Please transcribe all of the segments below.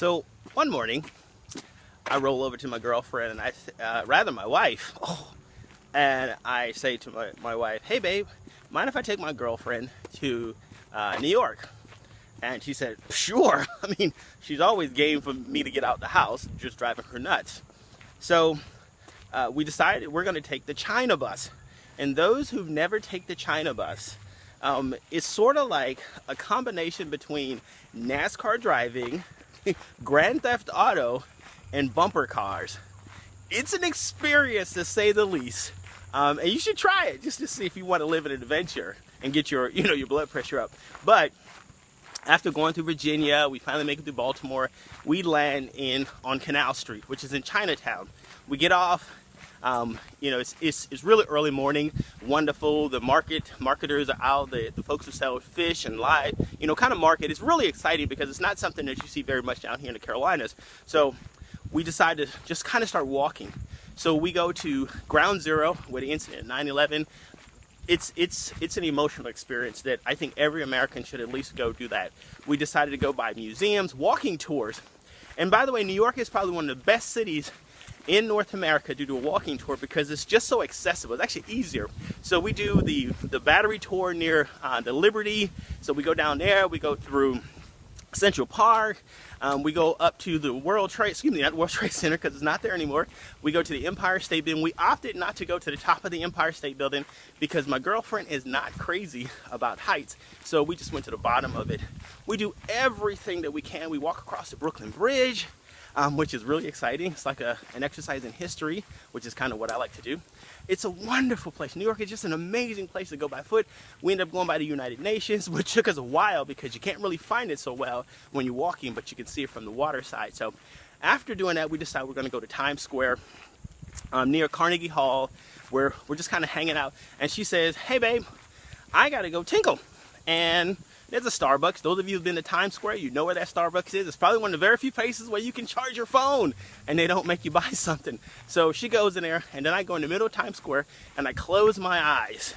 So one morning, I roll over to my girlfriend, and rather my wife, and I say to my wife, "Hey babe, mind if I take my girlfriend to New York?" And she said, "Sure." I mean, she's always game for me to get out the house, just driving her nuts. So we decided we're going to take the China bus. And those who've never taken the China bus, it's sort of like a combination between NASCAR driving, Grand Theft Auto, and bumper cars. It's an experience, to say the least, and you should try it just to see if you want to live an adventure and get your blood pressure up. But after going through Virginia, we finally make it through Baltimore. We land on Canal Street, which is in Chinatown. We get off. It's really early morning, wonderful. The marketers are out, the folks who sell fish and live, kind of market. It's really exciting because it's not something that you see very much down here in the Carolinas. So we decided to just kind of start walking. So we go to Ground Zero, where the incident 9/11. It's an emotional experience that I think every American should at least go do that. We decided to go by museums, walking tours. And by the way, New York is probably one of the best cities in North America to do a walking tour because it's just so accessible. It's actually easier. So we do the Battery tour near the Liberty. So we go down there, we go through Central Park, we go up to the not World Trade Center because it's not there anymore. We go to the Empire State Building. We opted not to go to the top of the Empire State Building because my girlfriend is not crazy about heights. So we just went to the bottom of it. We do everything that we can. We walk across the Brooklyn Bridge, which is really exciting. It's like an exercise in history, which is kind of what I like to do. It's a wonderful place. New York is just an amazing place to go by foot. We ended up going by the United Nations, which took us a while because you can't really find it so well when you're walking, but you can see it from the water side. So after doing that, we decided we're going to go to Times Square near Carnegie Hall, where we're just kind of hanging out. And she says, "Hey babe, I got to go tinkle." And there's a Starbucks. Those of you who've been to Times Square, you know where that Starbucks is. It's probably one of the very few places where you can charge your phone and they don't make you buy something. So she goes in there, and then I go in the middle of Times Square and I close my eyes.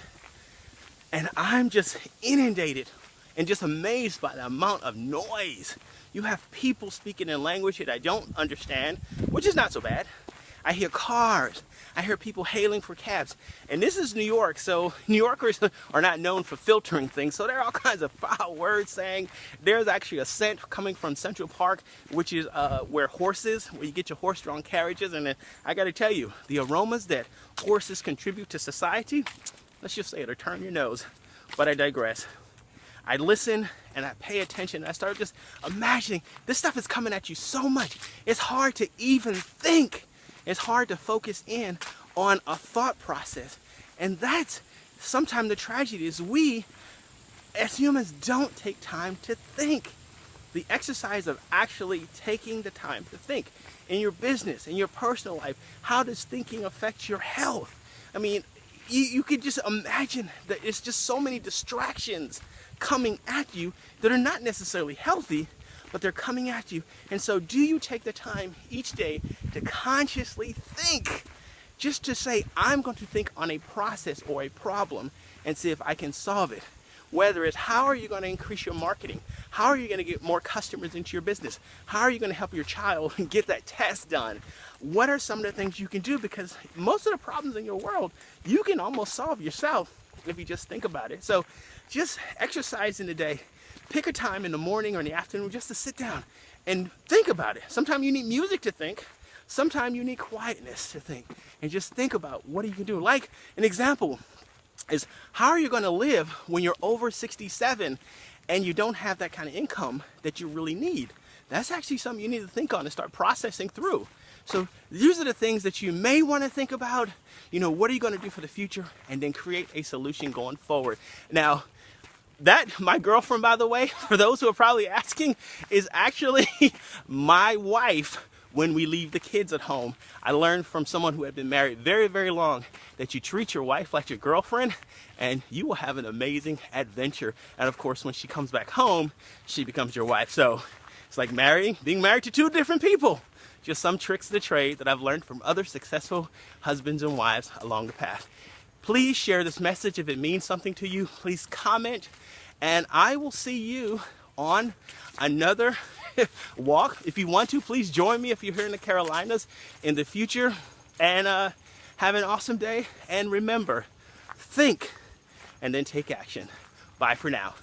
And I'm just inundated and just amazed by the amount of noise. You have people speaking in language that I don't understand, which is not so bad. I hear cars. I hear people hailing for cabs. And this is New York, so New Yorkers are not known for filtering things, so there are all kinds of foul words saying. There's actually a scent coming from Central Park, which is where you get your horse-drawn carriages. And then I gotta tell you, the aromas that horses contribute to society, let's just say it'll turn your nose. But I digress. I listen and I pay attention, and I start just imagining this stuff is coming at you so much. It's hard to even think. It's hard to focus in on a thought process. And that's sometimes the tragedy is we, as humans, don't take time to think. The exercise of actually taking the time to think in your business, in your personal life, how does thinking affect your health? I mean, you could just imagine that it's just so many distractions coming at you that are not necessarily healthy, but they're coming at you. And so do you take the time each day to consciously think, just to say, I'm going to think on a process or a problem and see if I can solve it? Whether it's how are you going to increase your marketing? How are you going to get more customers into your business? How are you going to help your child get that test done? What are some of the things you can do? Because most of the problems in your world, you can almost solve yourself if you just think about it. So just exercise in the day. Pick a time in the morning or in the afternoon just to sit down and think about it. Sometimes you need music to think. Sometimes you need quietness to think. And just think about what you can do. Like an example is, how are you going to live when you're over 67 and you don't have that kind of income that you really need? That's actually something you need to think on and start processing through. So these are the things that you may want to think about. What are you going to do for the future? And then create a solution going forward. Now, my girlfriend, by the way, for those who are probably asking, is actually my wife when we leave the kids at home. I learned from someone who had been married very, very long that you treat your wife like your girlfriend and you will have an amazing adventure. And of course, when she comes back home, she becomes your wife. So it's like being married to two different people. Just some tricks of the trade that I've learned from other successful husbands and wives along the path. Please share this message if it means something to you. Please comment, and I will see you on another walk. If you want to, please join me if you're here in the Carolinas in the future. And have an awesome day. And remember, think and then take action. Bye for now.